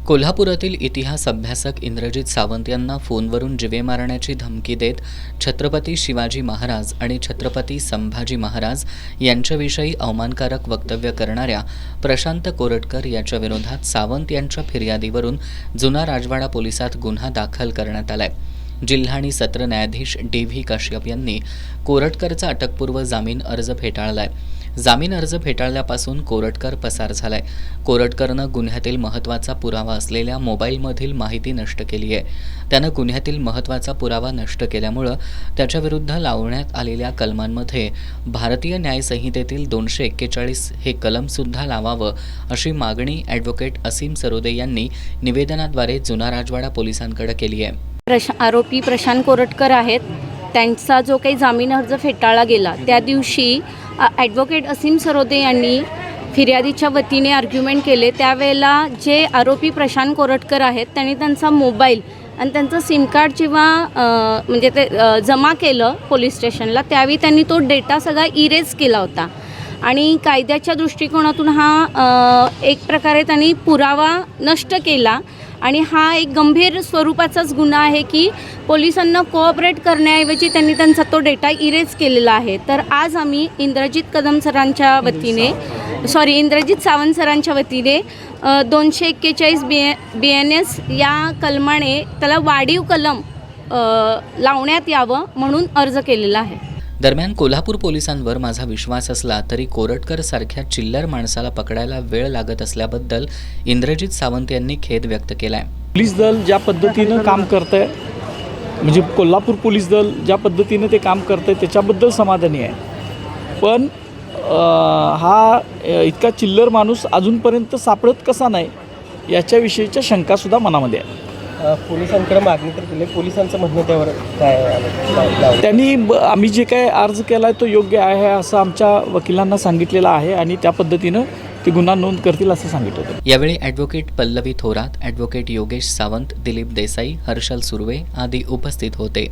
कोल्हापुरातील इतिहास अभ्यासक इंद्रजित सावंत यांना फोनवरून जीवे मारण्याची धमकी देत छत्रपती शिवाजी महाराज आणि छत्रपती संभाजी महाराज यांच्याविषयी अवमानकारक वक्तव्य करणाऱ्या प्रशांत कोरटकर याच्या विरोधात सावंत यांच्या फिर्यादीवरून जुना राजवाडा पोलिसात गुन्हा दाखल करण्यात आलाय। जिल्हा आणि सत्र न्यायाधीश डी.व्ही. काश्यप यांनी कोरटकरचा अटकपूर्व जामीन अर्ज फेटाळलाय। जामीन अर्ज फेटाळल्यापासून कोरटकर पसार झालाय। कोरटकरनं गुन्ह्यातील महत्त्वाचा पुरावा असलेल्या मोबाईलमधील माहिती नष्ट केली आहे। त्यानं गुन्ह्यातील महत्त्वाचा पुरावा नष्ट केल्यामुळे त्याच्याविरुद्ध लावण्यात आलेल्या कलमांमध्ये भारतीय न्याय संहितेतील 241 हे कलम सुद्धा लावावं अशी मागणी ॲडव्होकेट असीम सरोदे यांनी निवेदनाद्वारे जुना राजवाडा पोलिसांकडे केली आहे। आरोपी प्रशांत कोरटकर आहेत, त्यांचा जो काही जामीन अर्ज फेटाळला गेला त्या दिवशी ॲडव्होकेट असीम सरोदे यांनी फिर्यादीच्या वतीने आर्ग्युमेंट केले। त्यावेळेला जे आरोपी प्रशांत कोरटकर आहेत त्यांनी त्यांचा मोबाईल आणि त्यांचं सिम कार्ड जेव्हा म्हणजे ते जमा केलं पोलीस स्टेशनला, त्यावेळी त्यांनी तो डेटा सगळा इरेज केला होता आणि कायद्याच्या दृष्टिकोनातून हा एक प्रकारे त्यांनी पुरावा नष्ट केला आणि हा एक गंभीर स्वरूपाचाच गुन्हा आहे की पोलिसांना कोऑपरेट करण्याऐवजी त्यांनी त्यांचा तो डेटा इरेज केलेला आहे। तर आज आम्ही इंद्रजित सावंत सरांच्या वतीने 241 BNS या कलमाने त्याला वाढीव कलम लावण्यात यावं म्हणून अर्ज केलेला आहे। दरम्यान कोल्हापूर पोलिसांवर माझा विश्वास असला तरी कोरटकर सारख्या चिल्लर माणसाला पकडायला वेळ लागत असल्याबद्दल इंद्रजित सावंत यांनी खेद व्यक्त केलाय। पोलीस दल ज्या पद्धतीनं काम करतंय, म्हणजे कोल्हापूर पोलीस दल ज्या पद्धतीनं ते काम करतंय त्याच्याबद्दल समाधानी आहे। पण हा इतका चिल्लर माणूस अजूनपर्यंत सापडत कसा नाही याच्याविषयीच्या शंकासुद्धा मनामध्ये आहे। पोलिसांकडे मागणी तर केली, पोलिसांचं म्हणणं त्यावर काय? त्यांनी आम्ही जे काय अर्ज केला आहे तो योग्य आहे असं आमच्या वकिलांना सांगितलेलं आहे आणि त्या पद्धतीनं ते गुन्हा नोंद करतील असं सांगितलं होतं। यावेळी ॲडव्होकेट पल्लवी थोरात, ॲडव्होकेट योगेश सावंत, दिलीप देसाई, हर्षल सुर्वे आदी उपस्थित होते।